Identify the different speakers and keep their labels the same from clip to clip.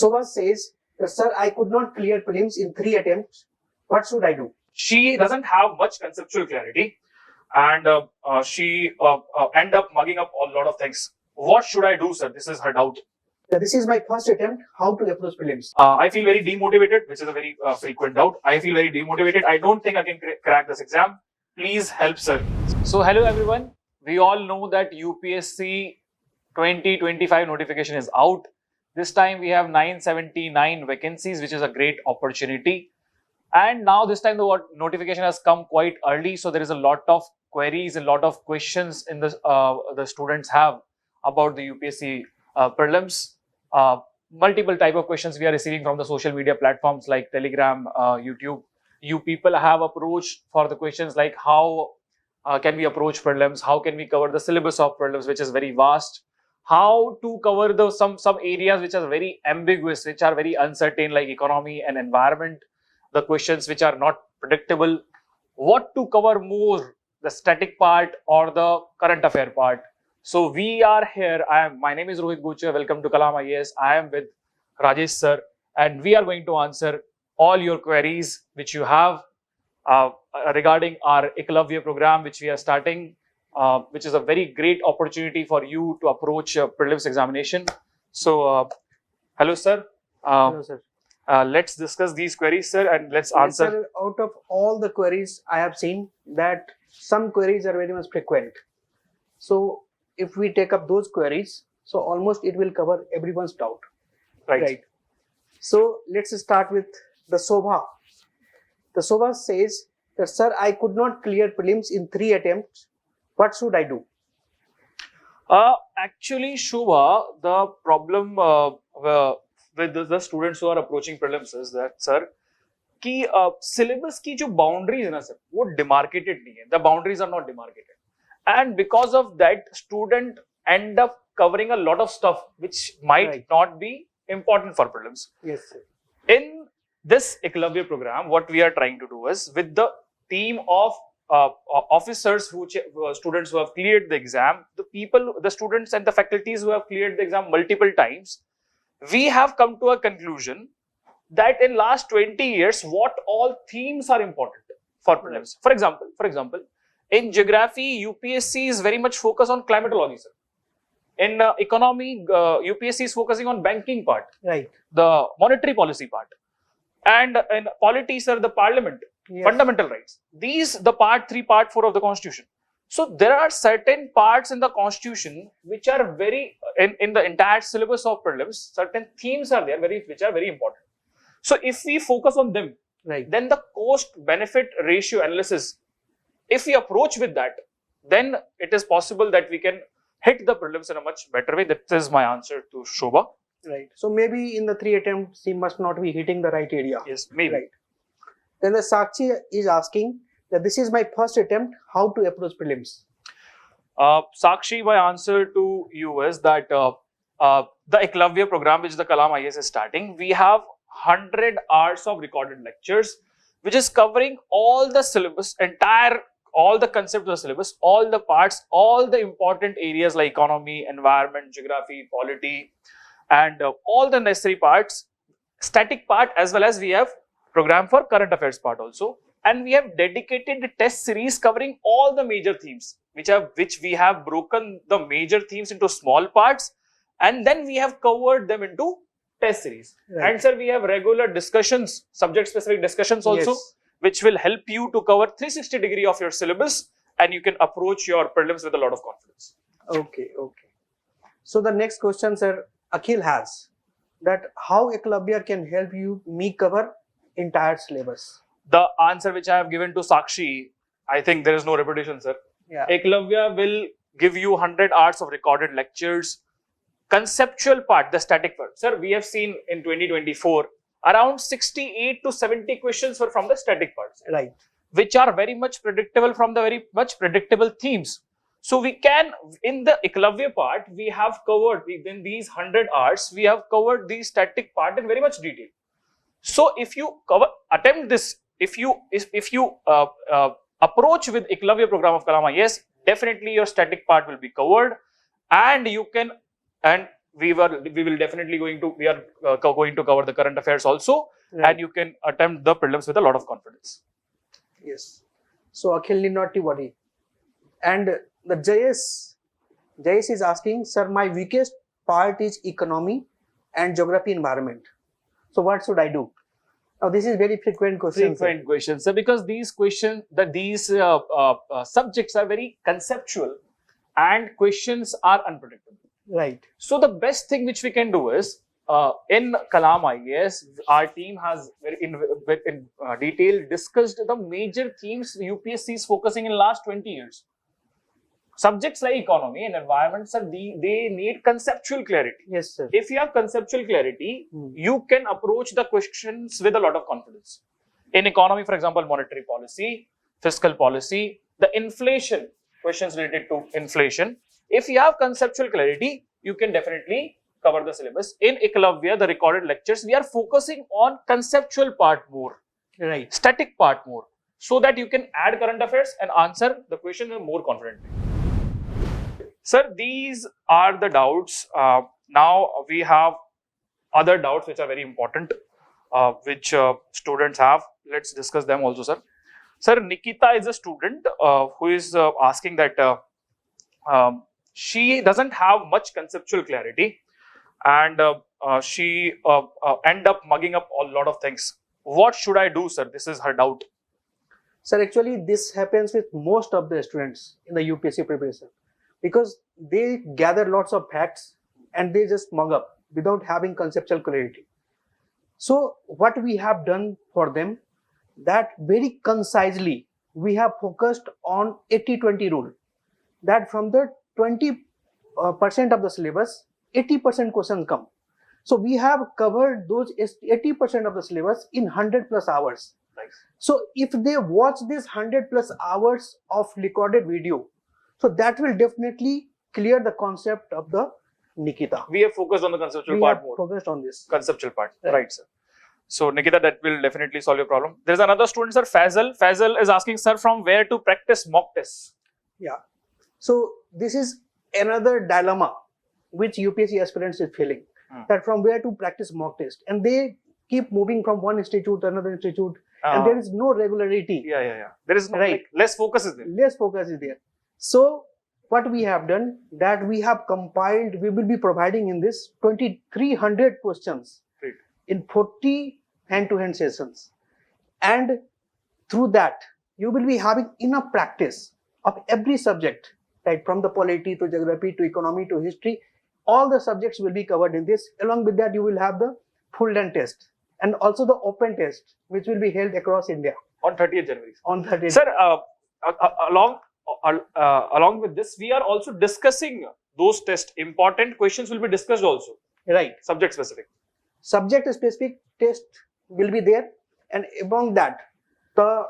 Speaker 1: Sova says, sir, I could not clear prelims in 3 attempts. What should I do?
Speaker 2: She doesn't have much conceptual clarity, and she end up mugging up a lot of things. What should I do, sir? This is her doubt.
Speaker 1: This is my first attempt. How to approach prelims?
Speaker 2: I feel very demotivated, which is a very frequent doubt. I feel very demotivated. I don't think I can crack this exam. Please help, sir. So, hello everyone. We all know that UPSC 2025 notification is out. This time we have 979 vacancies, which is a great opportunity. And now this time the notification has come quite early, so there is a lot of queries and a lot of questions in the students have about the UPSC prelims. Multiple type of questions we are receiving from the social media platforms like Telegram, YouTube. You people have approached for the questions like how can we approach prelims, how can we cover the syllabus of prelims, which is very vast, how to cover the some areas which are very ambiguous, which are very uncertain, like economy and environment, the questions which are not predictable, what to cover more, the static part or the current affair part. So we are here. My name is Rohit Guchar. Welcome to Kalam IAS. I am with Rajesh sir, and we are going to answer all your queries which you have regarding our Eklavya program, which we are starting, which is a very great opportunity for you to approach prelims examination. So, hello sir.
Speaker 1: Hello, sir.
Speaker 2: Let's discuss these queries, sir, and let's answer.
Speaker 1: Yes, sir, out of all the queries, I have seen that some queries are very much frequent. So, if we take up those queries, so almost it will cover everyone's doubt.
Speaker 2: Right.
Speaker 1: So, let's start with the Sobha. The Sobha says that, sir, I could not clear prelims in 3 attempts. What should I do?
Speaker 2: Actually, Shubha, the problem with the students who are approaching prelims is that, sir, कि syllabus की जो boundaries है ना sir, वो demarcated नहीं है. The boundaries are not demarcated, and because of that, student end up covering a lot of stuff which might not be important for prelims.
Speaker 1: Yes, sir.
Speaker 2: In this Eklavya program, what we are trying to do is, with the team of officers, students who have cleared the exam, the students and the faculties who have cleared the exam multiple times, we have come to a conclusion that in last 20 years, what all themes are important for prelims. For example, in geography, UPSC is very much focused on climatology, sir. In economy, UPSC is focusing on banking part,
Speaker 1: Right.
Speaker 2: the monetary policy part, and in polity, sir, the parliament, fundamental rights. These the part 3, part 4 of the constitution. So there are certain parts in the constitution which are very in the entire syllabus of prelims. Certain themes are there which are very important. So if we focus on them,
Speaker 1: Right.
Speaker 2: then the cost-benefit ratio analysis, if we approach with that, then it is possible that we can hit the prelims in a much better way. That is my answer to Shobha.
Speaker 1: Right. So maybe in the 3 attempts, he must not be hitting the right area.
Speaker 2: Yes, maybe.
Speaker 1: Right. Then the Sakshi is asking that this is my first attempt, how to approach prelims?
Speaker 2: Sakshi, my answer to you is that the Eklavya program, which the Kalam IAS is starting, we have 100 hours of recorded lectures, which is covering all the syllabus, all the concepts of the syllabus, all the parts, all the important areas like economy, environment, geography, polity, and all the necessary parts, static part, as well as we have program for current affairs part also. And we have dedicated test series covering all the major themes, which we have broken the major themes into small parts, and then we have covered them into test series.
Speaker 1: Right.
Speaker 2: And sir, we have regular discussions, subject specific discussions also, which will help you to cover 360-degree of your syllabus, and you can approach your prelims with a lot of confidence.
Speaker 1: Okay. So the next question, sir, Akhil has that how Eklavya can help me cover entire syllabus.
Speaker 2: The answer which I have given to Sakshi, I think there is no repetition, sir.
Speaker 1: Yeah.
Speaker 2: Eklavya will give you 100 hours of recorded lectures. Conceptual part, the static part. Sir, we have seen in 2024, around 68 to 70 questions were from the static parts.
Speaker 1: Right.
Speaker 2: Which are very much predictable from the very much predictable themes. So we can, in the Eklavya part, we have covered, within these 100 hours, we have covered the static part in very much detail. So if you attempt this, if you approach with Eklavya program of Kalam IAS, definitely your static part will be covered, and you can, and we will definitely going to cover the current affairs also, and you can attempt the prelims with a lot of confidence.
Speaker 1: Yes. So Akhil need not to worry. And the JS is asking, sir, my weakest part is economy and geography environment. So what should I do? Now this is very frequent question.
Speaker 2: Frequent questions, sir, because these questions, these subjects are very conceptual, and questions are unpredictable.
Speaker 1: Right.
Speaker 2: So the best thing which we can do is, in Kalam IAS, our team has in detail discussed the major themes UPSC is focusing in last 20 years. Subjects like economy and environment, sir, they need conceptual clarity.
Speaker 1: Yes, sir.
Speaker 2: If you have conceptual clarity, you can approach the questions with a lot of confidence. In economy, for example, monetary policy, fiscal policy, the inflation, questions related to inflation. If you have conceptual clarity, you can definitely cover the syllabus. In Eklavya, the recorded lectures, we are focusing on conceptual part more,
Speaker 1: Right.
Speaker 2: static part more, so that you can add current affairs and answer the question more confidently. Sir, these are the doubts. Now we have other doubts which are very important, which students have. Let's discuss them also, sir. Sir, Nikita is a student who is asking that she doesn't have much conceptual clarity, and she end up mugging up a lot of things. What should I do, sir? This is her doubt.
Speaker 1: Sir, actually this happens with most of the students in the UPSC preparation, because they gather lots of facts and they just mug up without having conceptual clarity. So what we have done for them, that very concisely we have focused on 80-20 rule, that from the 20% of the syllabus, 80% questions come. So we have covered those 80% of the syllabus in 100+ hours.
Speaker 2: Nice.
Speaker 1: So if they watch this 100+ hours of recorded video, so that will definitely clear the concept of the Nikita.
Speaker 2: We have focused on the conceptual part more.
Speaker 1: Focused on this.
Speaker 2: Conceptual part, right, sir. So Nikita, that will definitely solve your problem. There is another student, sir, Faisal. Faisal is asking, sir, from where to practice mock tests?
Speaker 1: Yeah. So this is another dilemma which UPSC aspirants is feeling, that from where to practice mock test, and they keep moving from one institute to another institute, and there is no regularity.
Speaker 2: Yeah. There is no,
Speaker 1: Right.
Speaker 2: like, less focus is there.
Speaker 1: Less focus is there. So what we have done, that we have compiled, we will be providing in this 2,300 questions in 40 hand-to-hand sessions, and through that you will be having enough practice of every subject, right, from the polity to geography to economy to history. All the subjects will be covered in this. Along with that, you will have the full length test and also the open test, which will be held across India
Speaker 2: on 30th January.
Speaker 1: On 30th.
Speaker 2: Sir, along with this, we are also discussing those tests. Important questions will be discussed also.
Speaker 1: Right.
Speaker 2: Subject specific.
Speaker 1: Subject specific test will be there, and among that, the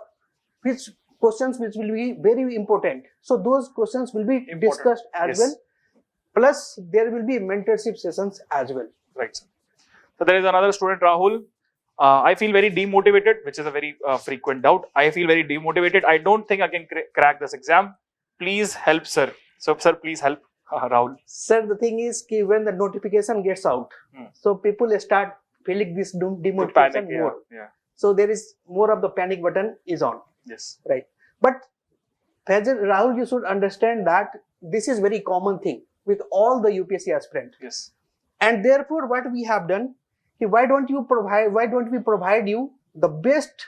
Speaker 1: which questions which will be very important. So those questions will be discussed as well. Plus, there will be mentorship sessions as well.
Speaker 2: Right, sir. So there is another student, Rahul. I feel very demotivated, which is a very frequent doubt. I feel very demotivated. I don't think I can crack this exam. Please help, sir. So, sir, please help Rahul.
Speaker 1: Sir, the thing is, when the notification gets out, so people start feeling this demotivation
Speaker 2: panic,
Speaker 1: more.
Speaker 2: Yeah.
Speaker 1: So there is more of the panic button is on.
Speaker 2: Yes.
Speaker 1: Right. But Rahul, you should understand that this is very common thing with all the UPSC aspirant.
Speaker 2: Yes.
Speaker 1: And therefore, what we have done, why don't we provide you the best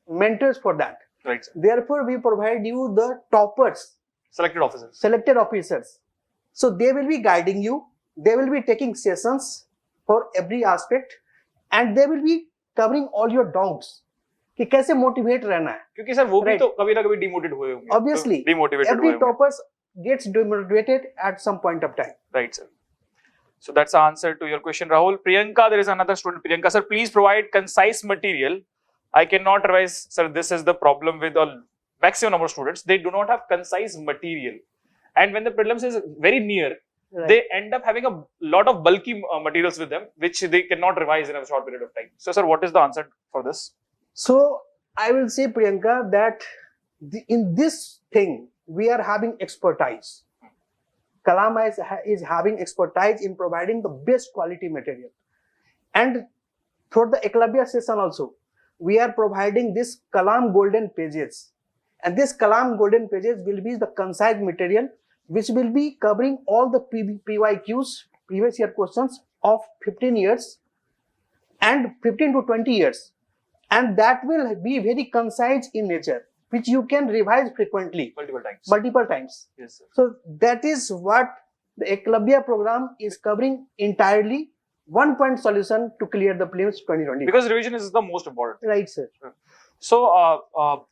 Speaker 1: mentors for that?
Speaker 2: Right, sir.
Speaker 1: Therefore, we provide you the toppers.
Speaker 2: Selected officers.
Speaker 1: Selected officers. So they will be guiding you. They will be taking sessions for every aspect, and they will be covering all your doubts. कि कैसे motivate रहना है?
Speaker 2: क्योंकि sir वो भी तो कभी ना कभी demotivated हुए होंगे.
Speaker 1: Obviously, every toppers gets demotivated at some point of time.
Speaker 2: Right, sir. So that's the answer to your question, Rahul. Priyanka, there is another student. Priyanka, sir, please provide concise material. I cannot revise, sir. This is the problem with a maximum number of students. They do not have concise material, and when the prelims is very near, they end up having a lot of bulky materials with them, which they cannot revise in a short period of time. So, sir, what is the answer for this?
Speaker 1: So, I will say, Priyanka, that in this thing, we are having expertise. Kalam IAS is having expertise in providing the best quality material. And for the Eklavya session also, we are providing this Kalam Golden Pages. And this Kalam Golden Pages will be the concise material which will be covering all the PYQs, previous year questions of 15 years and 15 to 20 years. And that will be very concise in nature, which you can revise frequently. Multiple times.
Speaker 2: Yes, sir.
Speaker 1: So that is what the Eklavya program is covering entirely. 1 point solution to clear the prelims 2020.
Speaker 2: Because revision is the most important.
Speaker 1: Right, sir.
Speaker 2: So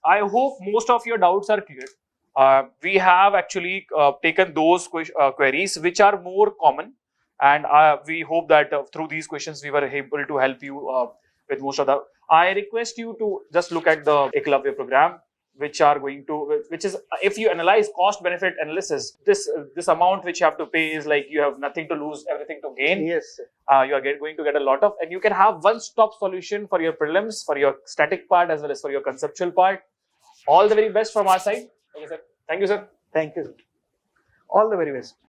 Speaker 2: I hope most of your doubts are clear. We have actually taken those queries which are more common, and we hope that through these questions we were able to help you with most of the. I request you to just look at the Eklavya program, which is, if you analyze cost benefit analysis, this amount which you have to pay is like you have nothing to lose, everything to gain.
Speaker 1: Yes, sir.
Speaker 2: You are going to get a lot of, and you can have one-stop solution for your prelims, for your static part as well as for your conceptual part. All the very best from our side. Okay, sir. Thank you, sir.
Speaker 1: Thank you, sir. All the very best.